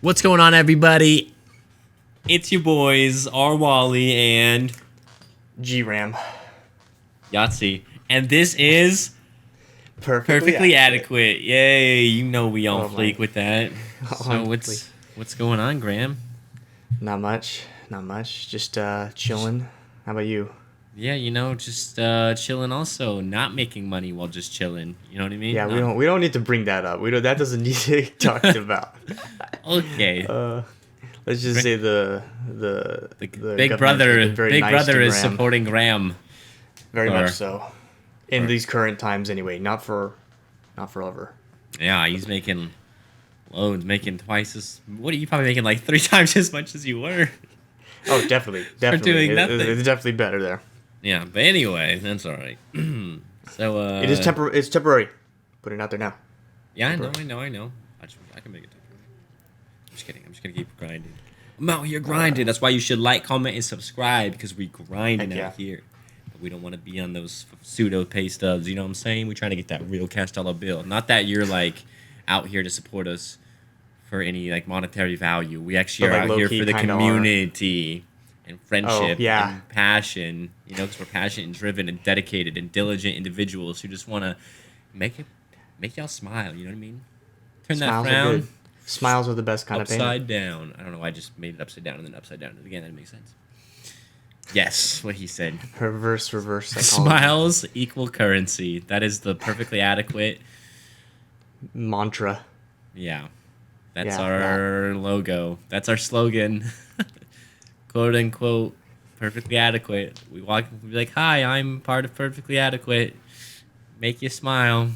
What's going on, everybody? It's your boys, R. Wally and G-Ram. Yahtzee. And this is Perfectly Adequate. Yay, you know we on fleek with that. So what's going on, Graham? Not much. Just chilling. How about you? Yeah, just chilling also. Not making money while just chilling. You know what I mean? Yeah, we don't need to bring that up. That doesn't need to be talked about. Okay. Let's just say the Big Brother is supporting Graham. Very much so. In these current times anyway, not forever. Yeah, he's making loads, making twice as... What are you probably making like 3 times as much as you were? Oh, definitely. For doing nothing. It's definitely better there. Yeah, but anyway, that's all right. So it's temporary. Put it out there now. Yeah, I know. I can make it temporary. I'm just kidding. I'm just gonna keep grinding. I'm out here grinding. That's why you should like, comment, and subscribe, because we grinding out here. But we don't want to be on those pseudo pay stubs. You know what I'm saying? We're trying to get that real cash dollar bill. Not that you're like out here to support us for any like monetary value. We actually are out here for the community and friendship and passion. You know, because we're passionate and driven and dedicated and diligent individuals who just want to make y'all smile. You know what I mean? Turn Smiles that frown. Smiles are the best kind of pain. Upside down. I don't know why I just made it upside down and then upside down again. That makes sense. Yes, what he said. Reverse psychology. Smiles equal currency. That is the Perfectly Adequate mantra. Yeah. That's our logo. That's our slogan. Quote unquote, Perfectly Adequate. We be like, hi, I'm part of Perfectly Adequate. Make you smile.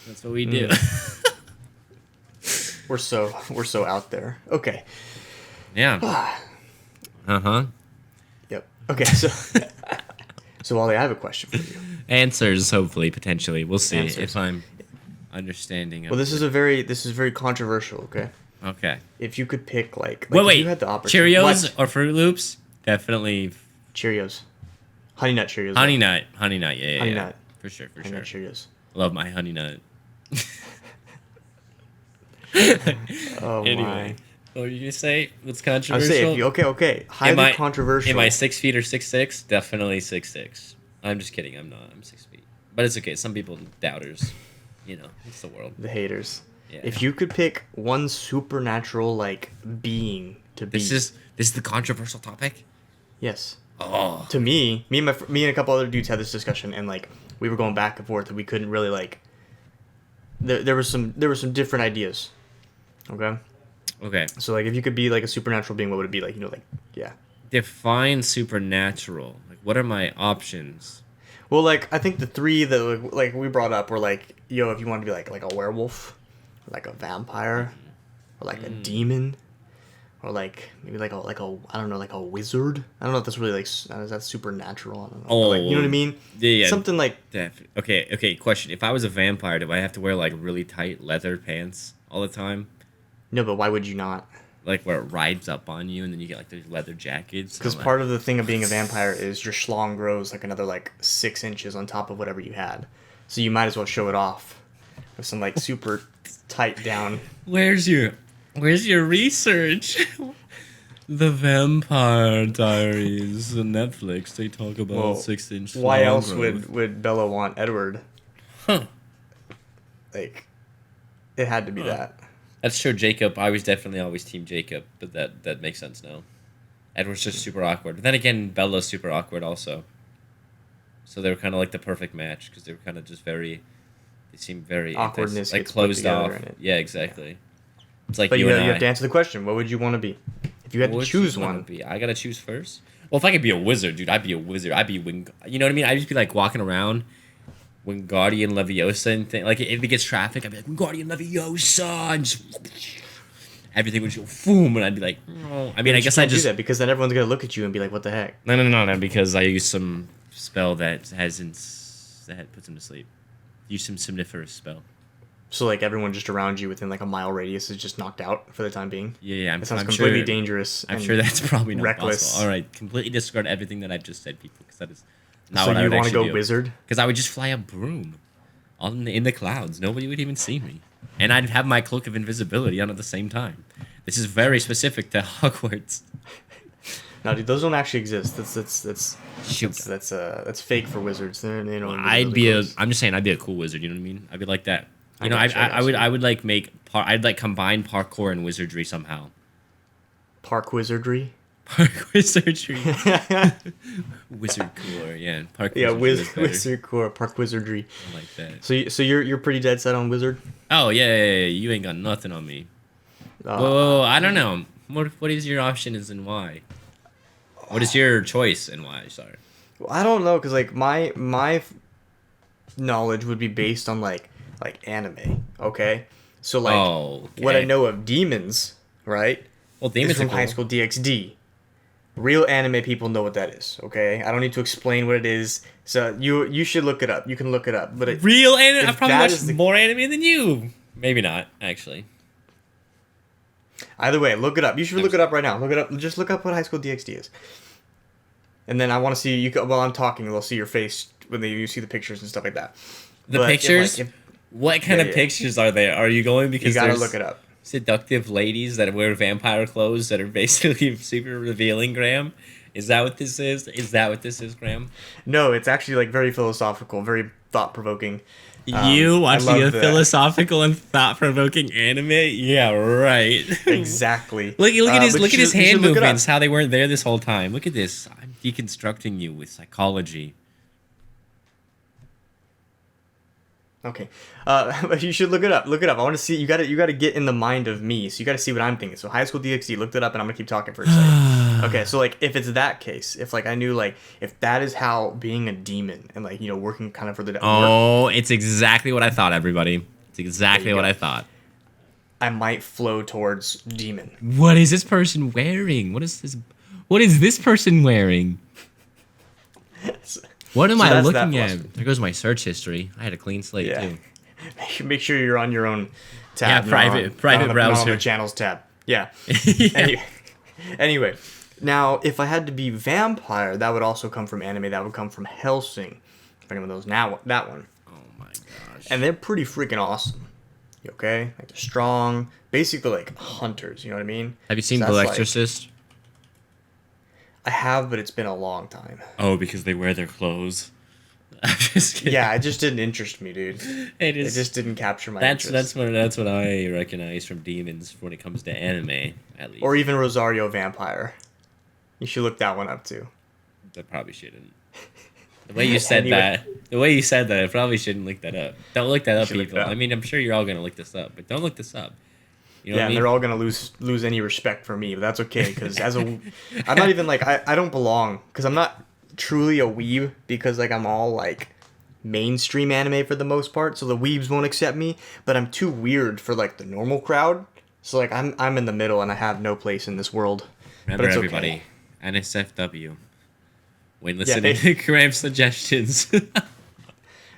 That's what we do. We're so out there. Okay. Yeah. Uh-huh. Yep. Okay, so Wally, I have a question for you. Answers, hopefully, potentially. We'll see if I'm understanding. Well, this is very controversial, okay? Okay. If you could pick wait, if you had the opportunity. Cheerios or Fruit Loops? Definitely Cheerios. Honey Nut Cheerios. Honey Nut, yeah. Honey Nut. For sure. Honey Nut Cheerios. Love my Honey Nut. Oh anyway, my. What were you going to say? What's controversial? Okay. Highly controversial. Am I 6 feet or 6'6"? Definitely 6'6". I'm just kidding. I'm not. I'm 6 feet. But it's okay. Some people doubters. You know, it's the world. The haters. Yeah. If you could pick one supernatural being to be. This is the controversial topic? Yes. Oh. To me and a couple other dudes had this discussion, and we were going back and forth, and we couldn't really there was some different ideas. Okay. So if you could be a supernatural being, what would it be yeah. Define supernatural. What are my options? Well, I think the 3 that we brought up were if you want to be like a werewolf, or a vampire, or a demon, or maybe I don't know, a wizard. I don't know if that's really is that supernatural. I don't know. Oh, you know what I mean? Yeah. Something like that. Okay. Question: if I was a vampire, do I have to wear really tight leather pants all the time? No, but why would you not? Where it rides up on you, and then you get those leather jackets. Because part of the thing of being a vampire is your schlong grows another 6 inches on top of whatever you had, so you might as well show it off with some super tight down. Where's your research? The Vampire Diaries on Netflix. They talk about 6-inch. Why else would Bella want Edward? Huh. It had to be that. That's true, Jacob. I was definitely always team Jacob, but that makes sense now. Edward's just super awkward. But then again, Bella's super awkward also. So they were kind of the perfect match, because they were kind of just they seemed very... Awkwardness closed off. Yeah, exactly. Yeah. It's but you have to answer the question. What would you want to be? If you had to choose one. I got to choose first? Well, if I could be a wizard, dude, I'd be a wizard. I'd be... You know what I mean? I'd just be walking around... Wingardium Leviosa and thing. If it gets traffic, I'd be Wingardium Leviosa, and just everything would just go boom, and I'd be like, oh. I mean, I guess I just do that because then everyone's gonna look at you and be like, "What the heck?" No, because I used some spell that puts him to sleep. Use some somniferous spell. So everyone just around you within a mile radius is just knocked out for the time being. Yeah. That sounds completely dangerous. I'm sure that's probably not reckless. Possible. All right, completely disregard everything that I've just said, people, because that is. So you want to go wizard? Because I would just fly a broom in the clouds. Nobody would even see me, and I'd have my cloak of invisibility on at the same time. This is very specific to Hogwarts. No, dude, those don't actually exist. Shoot. That's fake for wizards. They don't. Well, I'm just saying I'd be a cool wizard. You know what I mean? I'd be like that. You know, I would like I'd like combine parkour and wizardry somehow. Park wizardry. Park wizardry. Wizard core, yeah. Park wizard core, park wizardry. I like that. So you're pretty dead set on wizard? Oh yeah. You ain't got nothing on me. Whoa, I don't know. What is your options and why? What is your choice and why? Sorry. Well, I don't know, cause like my knowledge would be based on like anime. Okay, so like what I know of demons, right? Well, demons is from High School DxD. Real anime people know what that is. Okay, I don't need to explain what it is. So you should look it up. You can look it up. But real anime. I've probably watched more anime than you. Maybe not actually. Either way, look it up. You should look it up right now. Look it up. Just look up what High School DxD is. And then I want to see you. While I'm talking, they'll see your face when you see the pictures and stuff like that. The pictures. What kind of pictures are there? Are you going because you gotta look it up? Seductive ladies that wear vampire clothes that are basically super revealing, Graham? Is that what this is? Is that what this is, Graham? No, it's actually like very philosophical, very thought-provoking. You watching a philosophical and thought-provoking anime? Yeah, right. Exactly. Look at his hand movements, how they weren't there this whole time. Look at this. I'm deconstructing you with psychology. Okay, but you should look it up. Look it up. I want to see. You got to get in the mind of me. So you got to see what I'm thinking. So High School DxD, looked it up, and I'm gonna keep talking for a second. Okay, so like if it's that case, if like I knew like if that is how being a demon and like working kind of for the it's exactly what I thought, everybody. It's exactly what I thought. I might flow towards demon. What is this person wearing? What is this person wearing? What am I looking at? There goes my search history. I had a clean slate too. Make sure you're on your own tab. Yeah, private browser. Not on the channels tab. Yeah. Anyway, now if I had to be vampire, that would also come from anime. That would come from Hellsing. If anyone knows that one. Oh my gosh. And they're pretty freaking awesome. Okay, like they're strong, basically like hunters. You know what I mean? Have you seen The Exorcist? I have, but it's been a long time. Oh, because they wear their clothes. I'm just kidding. Yeah, it just didn't interest me, dude. It just didn't capture my interest. That's what I recognize from demons when it comes to anime, at least. Or even Rosario Vampire. You should look that one up too. I probably shouldn't. The way you said that, I probably shouldn't look that up. Don't look that up, people. I mean, I'm sure you're all gonna look this up, but don't look this up. You know what I mean? They're all gonna lose any respect for me, but that's okay because I'm not even like I don't belong because I'm not truly a weeb because like I'm all like mainstream anime for the most part, so the weebs won't accept me. But I'm too weird for like the normal crowd, so like I'm in the middle and I have no place in this world. Remember, everybody, NSFW. When listening to Graham's suggestions.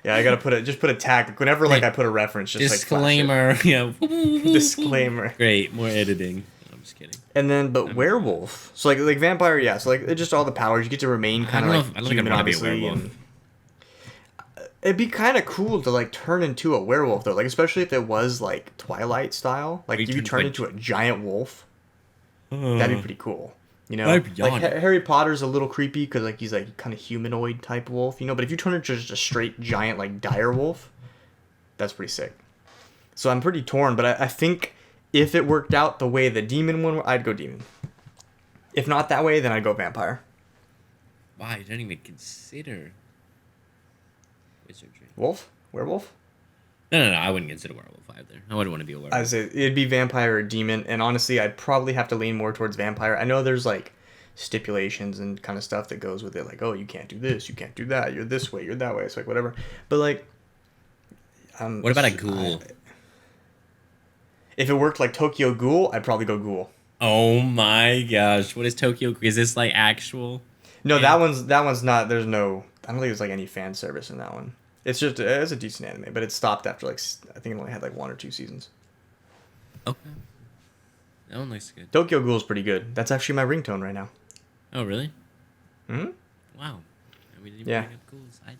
Yeah, I gotta put a tag whenever like I put a reference. Just disclaimer. Like disclaimer. Great, more editing. I'm just kidding. And then, werewolf. So like vampire, yeah. So like it's just all the powers. You get to remain kind of like I don't think I'm gonna be a werewolf. It'd be kind of cool to like turn into a werewolf though, like especially if it was like Twilight style. Like if you turn into a giant wolf, that'd be pretty cool. You know, like Harry Potter's a little creepy because like he's like kind of humanoid type wolf, you know. But if you turn into just a straight giant like dire wolf, that's pretty sick. So I'm pretty torn, but I think if it worked out the way the demon one, I'd go demon. If not that way, then I'd go vampire. Wow, you don't even consider wizardry. Werewolf? No, I wouldn't consider werewolf either. I wouldn't want to be a werewolf. I'd say it'd be vampire or demon, and honestly, I'd probably have to lean more towards vampire. I know there's like stipulations and kind of stuff that goes with it, like, oh, you can't do this, you can't do that, you're this way, you're that way, it's like whatever. But like, what about a ghoul? If it worked like Tokyo Ghoul, I'd probably go ghoul. Oh my gosh, what is Tokyo? Is this like actual? No, that one's not. There's no. I don't think there's like any fan service in that one. It's just it's a decent anime, but it stopped after like I think it only had like 1 or 2 seasons. Okay, that one looks good. Tokyo Ghoul is pretty good. That's actually my ringtone right now. Oh really? Hmm. Wow. We didn't yeah. bring up ghouls. I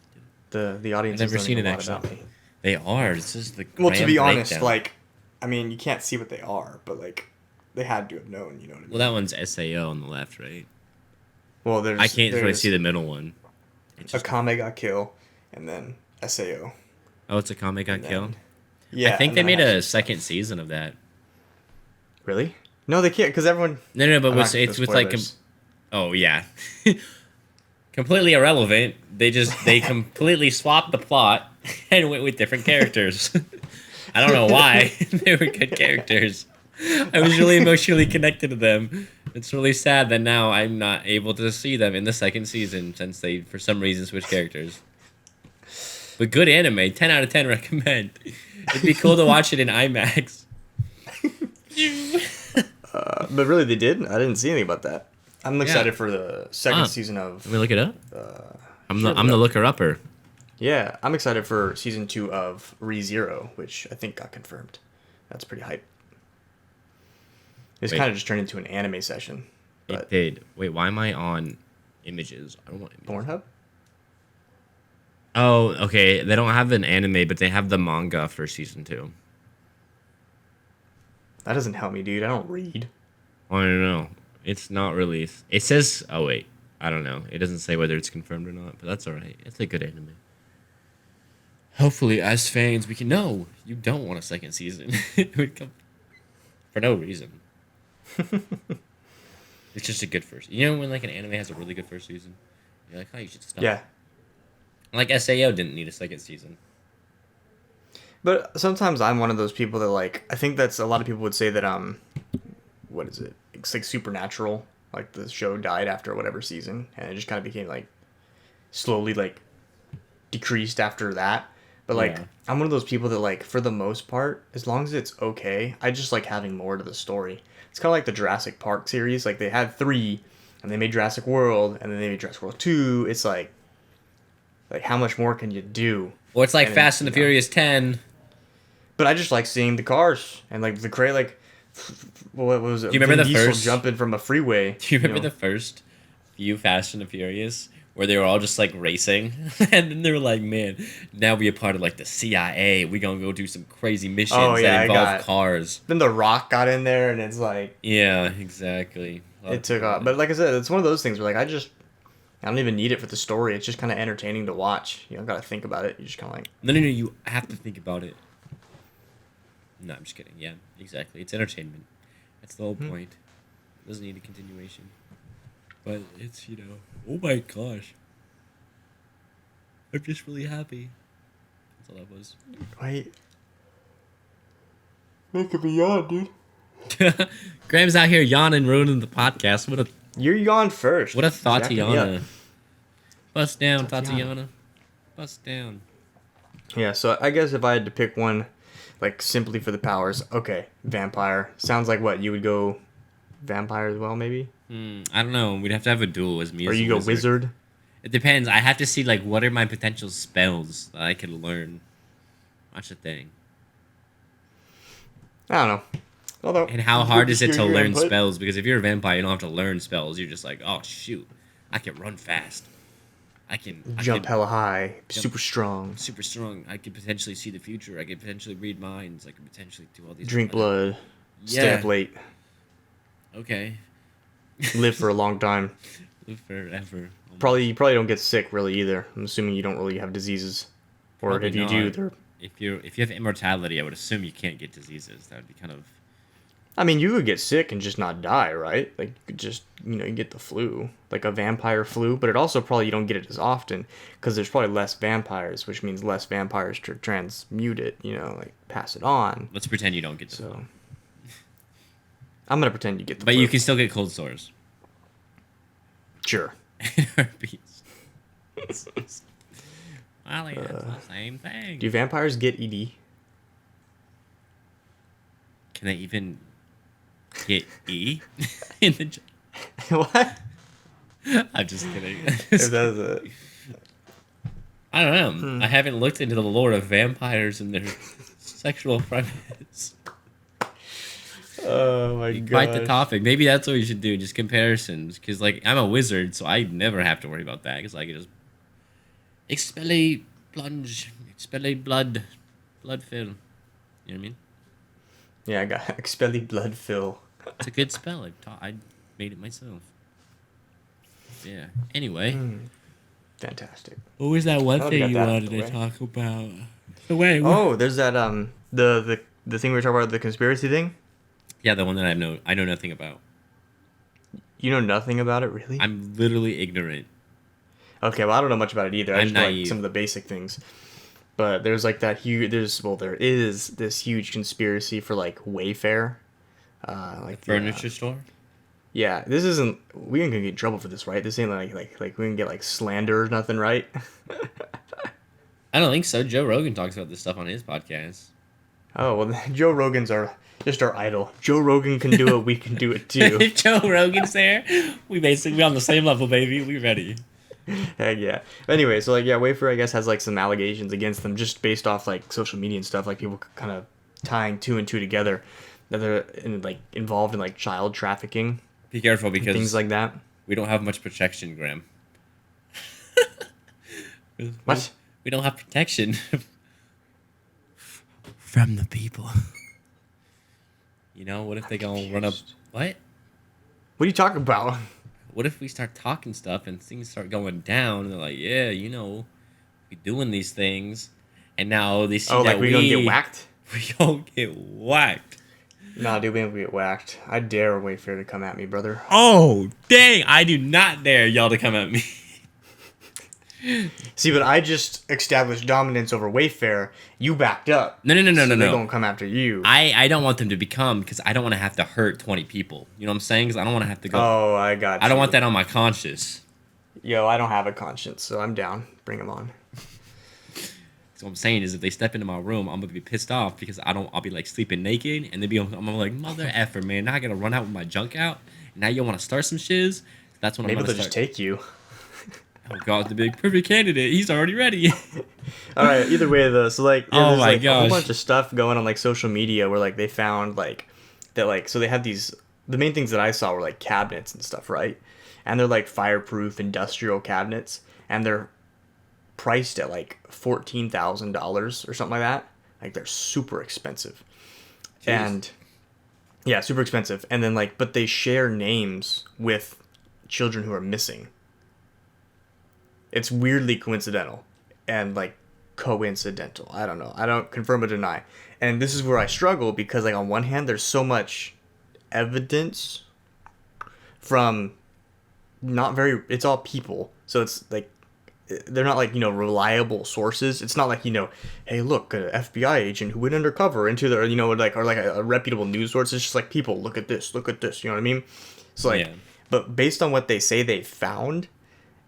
do. The audience has learning a lot about me. They are. This is the Well, to be honest, breakdown. like, I mean, you can't see what they are, but like, they had to have known. You know what I mean? Well, that one's SAO on the left, right? Well, I can't really see the middle one. It's just, Akame got killed, and then Sao. oh, it's Akame got killed? Yeah. I think they made a second season of that. Really? No, they can't, because everyone... No, but I'm not it's gonna with like... spoilers. Oh, yeah. Completely irrelevant. They completely swapped the plot and went with different characters. I don't know why. They were good characters. I was really emotionally connected to them. It's really sad that now I'm not able to see them in the second season since they, for some reason, switched characters. But good anime. 10 out of 10 recommend. It'd be cool to watch it in IMAX. But really, they did? I didn't see anything about that. I'm excited for the second season of... Let me look it up. I'm sure, the looker-upper. Yeah, I'm excited for season 2 of ReZero, which I think got confirmed. That's pretty hype. It's kind of just turned into an anime session. It did. Wait, why am I on images? I don't want images. Pornhub? Oh, okay. They don't have an anime, but they have the manga for season 2. That doesn't help me, dude. I don't read. I don't know. It's not released. It says... Oh, wait. I don't know. It doesn't say whether it's confirmed or not, but that's alright. It's a good anime. Hopefully, as fans, we can... No, you don't want a second season. It would come... For no reason. It's just a good first... You know when like an anime has a really good first season? You're like, oh, you should stop. Yeah. Like SAO didn't need a second season. But sometimes I'm one of those people that like... I think that's... A lot of people would say that, what is it? It's like Supernatural. Like the show died after whatever season. And it just kind of became like... Slowly like... Decreased after that. But like... Yeah. I'm one of those people that like... For the most part... As long as it's okay... I just like having more to the story. It's kind of like the Jurassic Park series. Like they had 3... And they made Jurassic World. And then they made Jurassic World 2. It's like... Like how much more can you do? Well, it's like Fast and the Furious 10... But I just like seeing the cars and like the crate, like what was it? Do you remember Vin the Diesel first jumping from a freeway? Do you remember the first few Fast and the Furious where they were all just like racing, and then they were like, "Man, now we a part of like the CIA. We gonna go do some crazy missions that involve cars." Then The Rock got in there, and it's like, yeah, exactly. It took off. But like I said, it's one of those things where like I don't even need it for the story. It's just kind of entertaining to watch. You don't gotta think about it. You just kind of like no, you have to think about it. No, I'm just kidding. Yeah, exactly. It's entertainment. That's the whole point. It doesn't need a continuation. But it's, oh my gosh. I'm just really happy. That's all that was. wait. Making me yawn, dude. Graham's out here yawning, ruining the podcast. You're yawn first. What a Tatiana. Yeah. Bust down, Tatiana. Bust down. Yeah, so I guess if I had to pick one, like simply for the powers, okay, vampire. Sounds like what, you would go vampire as well, maybe? I don't know. We'd have to have a duel as me. Or as you a go wizard? It depends. I have to see like what are my potential spells that I could learn. That's the thing. I don't know. Although, and how hard is it to learn spells? Because if you're a vampire, you don't have to learn spells. You're just like, oh shoot, I can run fast. I can jump hella high, super strong. Super strong. I could potentially see the future. I could potentially read minds. I could potentially do all these. Drink blood. Yeah. Stay up late. Okay. Live for a long time. Live forever. You probably don't get sick really either. I'm assuming you don't really have diseases, or Probably if you not. do, they're... If you have immortality, I would assume you can't get diseases. That would be kind of. I mean, you could get sick and just not die, right? Like, you could just, you get the flu. Like a vampire flu. But it also probably, you don't get it as often. Because there's probably less vampires, which means less vampires to transmute it, like, pass it on. Let's pretend you don't get the flu. I'm going to pretend you get the But flu. you can still get cold sores. Sure. Herpes. Well, yeah, it's the same thing. Do vampires get ED? Can they even get E in the... What? I'm just kidding. If that's it. I don't know. I haven't looked into the lore of vampires and their sexual premise. Oh my god. Quite the topic. Maybe that's what we should do. Just comparisons. Because, like, I'm a wizard, so I never have to worry about that. Because I can just... Expel blood. blood fill. You know what I mean? Yeah, I got Expelli blood fill. It's a good spell. I made it myself. Yeah. Anyway. Fantastic. What was that one Oh, thing got you that out wanted of the to way. talk about? So wait. Oh, there's that the thing we were talking about, the conspiracy thing. Yeah, the one that I know nothing about. You know nothing about it, really? I'm literally ignorant. Okay, well, I don't know much about it either. I I'm just know like naive. some of the basic things. But there's like that huge. There is this huge conspiracy for like Wayfair, like Furniture store? yeah, this isn't. We ain't gonna get in trouble for this, right? This ain't like we can get like slander or nothing, right? I don't think so. Joe Rogan talks about this stuff on his podcast. Oh well, Joe Rogan's just our idol. Joe Rogan can do it. We can do it too. If Joe Rogan's there, we basically on the same level, baby. We ready. Heck yeah. But anyway, so like yeah, Wayfair I guess has like some allegations against them just based off like social media and stuff. Like people kind of tying two and two together that they're involved in like child trafficking. Be careful because Things like that. we don't have much protection, Graham. What? We don't have protection from the people. You know, what if they go run up? What? What are you talking about? What if we start talking stuff and things start going down? And they're like, yeah, you know, we doing these things, and now they see Oh, that like we gonna get whacked? We gonna get whacked. Nah, dude, we ain't gonna get whacked. I dare Wayfair to come at me, brother. Oh, dang! I do not dare y'all to come at me. See, but I just established dominance over Wayfair. You backed up. No. They're gonna come after you. I don't want them to become because I don't want to have to hurt 20 people. You know what I'm saying? Because I don't want to have to go. Oh, I got you. I don't want that on my conscience. Yo, I don't have a conscience, so I'm down. Bring them on. So what I'm saying is, if they step into my room, I'm gonna be pissed off because I'll be like sleeping naked, and I'm like, mother effer, man. Now I gotta run out with my junk out. And now you want to start some shiz? That's when Maybe I'm they'll gonna just start. take you. Oh God, the big perfect candidate. He's already ready. All right. Either way, though, so like, yeah, Oh there's my like a whole gosh. bunch of stuff going on like social media where like they found like that like so they had these. The main things that I saw were like cabinets and stuff, right? And they're like fireproof industrial cabinets, and they're priced at like $14,000 or something like that. Like they're super expensive. Jeez. And yeah, super expensive. And then like, but they share names with children who are missing. It's weirdly coincidental and like coincidental. I don't know. I don't confirm or deny. And this is where I struggle because like on one hand, there's so much evidence from it's all people. So it's like, they're not like, reliable sources. It's not like, hey, look, an FBI agent who went undercover into the, or like a reputable news source. It's just like, people, look at this, you know what I mean? So like, Yeah. But based on what they say they found,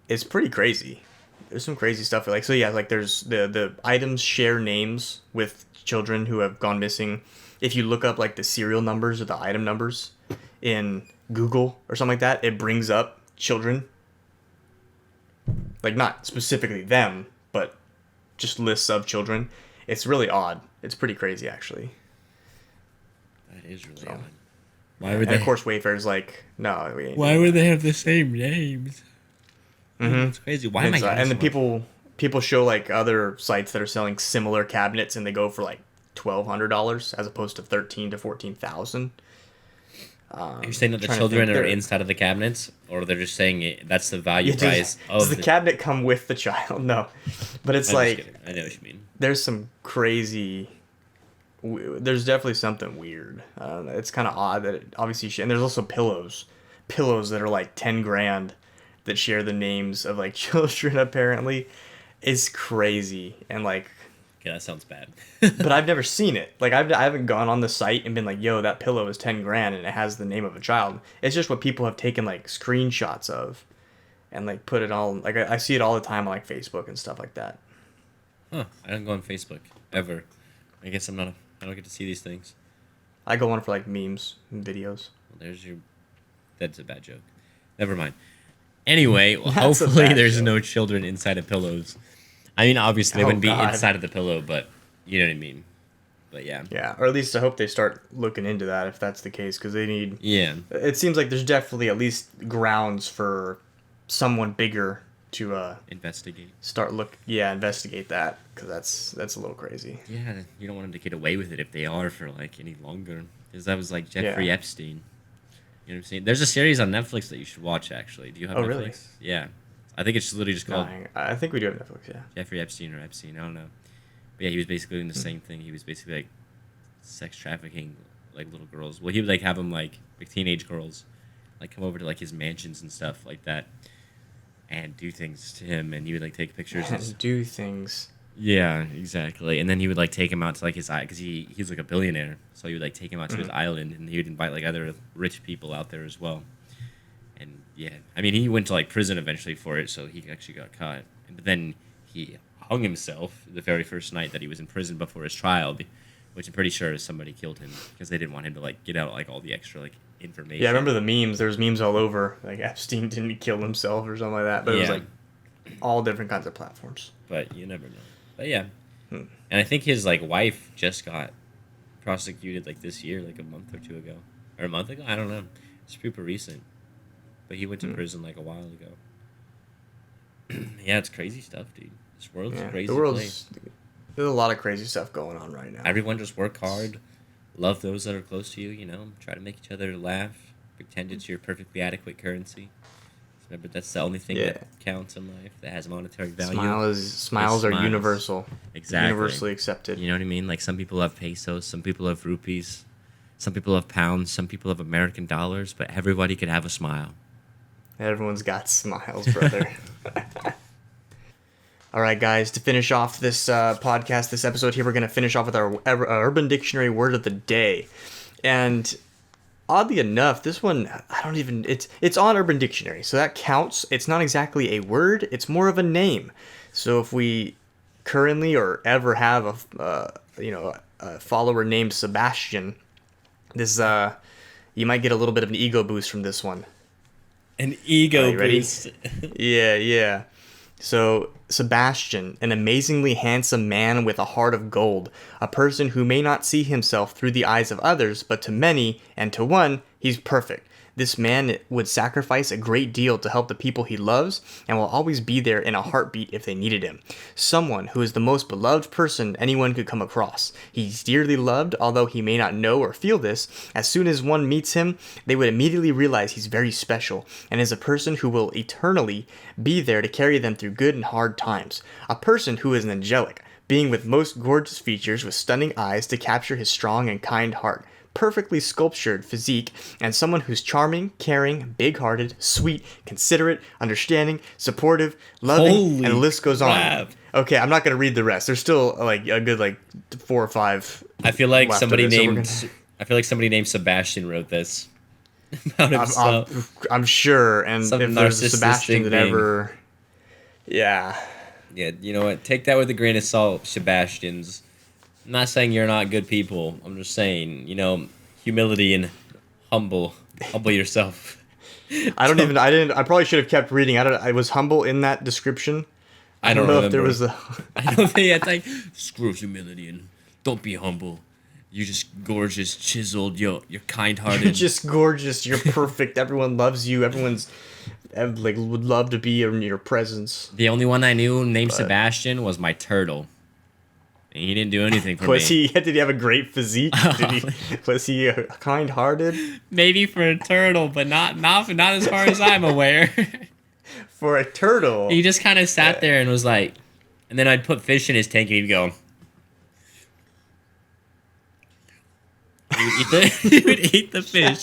it's pretty crazy. There's some crazy stuff. Like, so yeah, like there's the items share names with children who have gone missing. If you look up like the serial numbers or the item numbers in Google or something like that, it brings up children. Like not specifically them, but just lists of children. It's really odd. It's pretty crazy, actually. That is really So. odd. Why would And they? of course, Wayfair's like, no, we ain't. Why would they have the same names? Mm-hmm. It's crazy. Why am I? And then people show like other sites that are selling similar cabinets, and they go for like $1,200 as opposed to $13,000 to $14,000. Are you saying that the Trying to children think are there. inside of the cabinets, or they're just saying that's the value Yeah, price does of the cabinet come with the child? No, but it's I'm just like kidding. I know what you mean. there's some crazy. There's definitely something weird. It's kind of odd that it obviously. And there's also pillows that are like 10 grand that share the names of like children. Apparently, it's crazy and like. Okay, that sounds bad. But I've never seen it. Like I haven't gone on the site and been like, "Yo, that pillow is 10 grand and it has the name of a child." It's just what people have taken like screenshots of, and like put it all. Like I see it all the time on like Facebook and stuff like that. Huh? I don't go on Facebook ever. I guess I don't get to see these things. I go on for like memes and videos. Well, there's your. That's a bad joke. Never mind. Anyway, well, That's a hopefully bad there's joke. no children inside of pillows. I mean, obviously they Oh, wouldn't be God. inside of the pillow, but you know what I mean. But yeah. Yeah, or at least I hope they start looking into that if that's the case, because they need. Yeah. It seems like there's definitely at least grounds for someone bigger to Investigate. investigate that, because that's a little crazy. Yeah, you don't want them to get away with it if they are for like any longer. Because that was like Jeffrey Epstein. You know what I'm saying? There's a series on Netflix that you should watch. Actually, do you have Netflix? Really? Yeah, I think it's literally just called. No, I think we do have Netflix. Yeah. Jeffrey Epstein or Epstein. I don't know. But yeah, he was basically doing the same thing. He was basically like sex trafficking like little girls. Well, he would like have them like teenage girls, like come over to like his mansions and stuff like that, and do things to him, and he would like take pictures and do things. Yeah, exactly. And then he would like take him out to like his because he was like a billionaire, so he would like take him out to his island, and he would invite like other rich people out there as well. And yeah, I mean, he went to like prison eventually for it, so he actually got caught. But then he hung himself the very first night that he was in prison before his trial, which I'm pretty sure somebody killed him because they didn't want him to like get out like all the extra like information. Yeah, I remember the memes. There was memes all over, like Epstein didn't kill himself or something like that. But it was like all different kinds of platforms. But you never know. But yeah, and I think his like wife just got prosecuted like this year, like a month or two ago, or a month ago. I don't know. It's super recent. But he went to prison like a while ago. Yeah, it's crazy stuff, dude. This world's a crazy place. There's a lot of crazy stuff going on right now. Everyone just work hard, love those that are close to you. You know, try to make each other laugh. Pretend it's your perfectly adequate currency. Remember, that's the only thing that counts in life that has monetary value. Smiles are universal. Exactly. Universally accepted. You know what I mean? Like some people have pesos, some people have rupees, some people have pounds, some people have American dollars, but everybody could have a smile. Everyone's got smiles, brother. All right, guys, to finish off this podcast, this episode here, we're going to finish off with our Urban Dictionary word of the day. And oddly enough, this one, it's on Urban Dictionary, so that counts. It's not exactly a word, it's more of a name. So if we currently or ever have a follower named Sebastian, this you might get a little bit of an ego boost from this one. An ego boost. Yeah. So, Sebastian, an amazingly handsome man with a heart of gold, a person who may not see himself through the eyes of others, but to many, and to one, he's perfect. This man would sacrifice a great deal to help the people he loves, and will always be there in a heartbeat if they needed him. Someone who is the most beloved person anyone could come across. He's dearly loved, although he may not know or feel this. As soon as one meets him, they would immediately realize he's very special, and is a person who will eternally be there to carry them through good and hard times. A person who is an angelic, being with most gorgeous features with stunning eyes to capture his strong and kind heart. Perfectly sculptured physique, and someone who's charming, caring, big-hearted, sweet, considerate, understanding, supportive, loving, and the list goes on. Okay, I'm not going to read the rest. There's still like a good 4 or 5. I feel like somebody named Sebastian wrote this about himself. I'm sure, and if there's a Sebastian that ever, yeah, you know what? Take that with a grain of salt, Sebastians. I'm not saying you're not good people. I'm just saying, humility and humble yourself. I probably should have kept reading. I was humble in that description. I don't know if there was I don't think it's like, screw humility and don't be humble. You're just gorgeous, chiseled, you're kind-hearted. You're just gorgeous, you're perfect, everyone loves you, everyone's would love to be in your presence. The only one I knew named Sebastian was my turtle. He didn't do anything for me. Did he have a great physique? Was he kind-hearted? Maybe for a turtle, but not as far as I'm aware. For a turtle? He just kind of sat there and was like, and then I'd put fish in his tank and he'd go. He would eat the fish.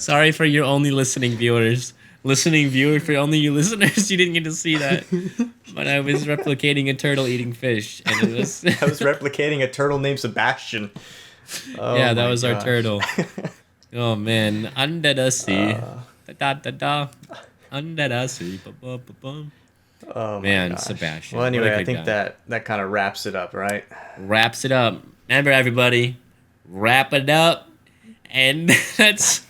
Sorry for your only listening viewers. For only you listeners, you didn't get to see that. But I was replicating a turtle eating fish, and it was. I was replicating a turtle named Sebastian. Oh, yeah, that was our turtle. Oh man, under the sea, da da da da, under the sea, ba ba ba ba. Oh man, gosh. Sebastian. Well, anyway, I think that kind of wraps it up, right? Wraps it up. Remember, everybody, wrap it up, and that's.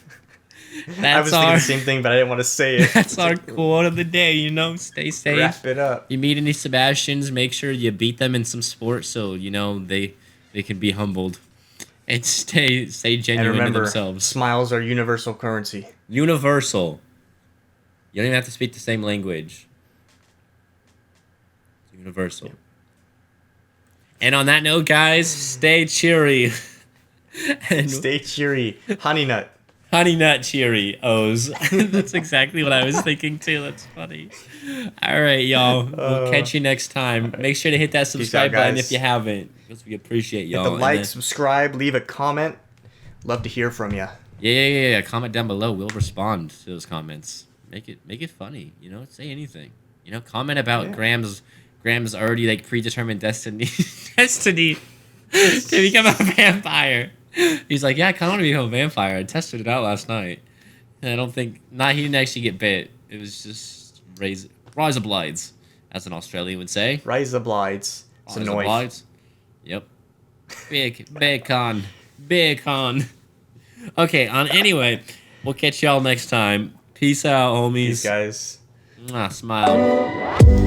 I was thinking the same thing, but I didn't want to say it. That's our quote of the day, Stay safe. Wrap it up. You meet any Sebastians, make sure you beat them in some sport so, they can be humbled. And stay genuine and remember, to themselves. Smiles are universal currency. Universal. You don't even have to speak the same language. Universal. And on that note, guys, stay cheery. And stay cheery. Honey Nut. Honey Nut Cheerios. That's exactly what I was thinking too. That's funny. All right, y'all. We'll catch you next time. Make sure to hit that subscribe button if you haven't, because we appreciate y'all. Hit the like, subscribe, leave a comment. Love to hear from you. Yeah. Comment down below. We'll respond to those comments. Make it funny. You know, say anything. You know, comment about Graham's already like predetermined destiny to become a vampire. He's like, yeah, I kind of want to become a vampire. I tested it out last night, and I don't think he didn't actually get bit. It was just rise of blides, as an Australian would say. Rise of blides. It's a noise. Yep. Bacon. Okay. Anyway, we'll catch y'all next time. Peace out, homies. Peace, guys. Smile.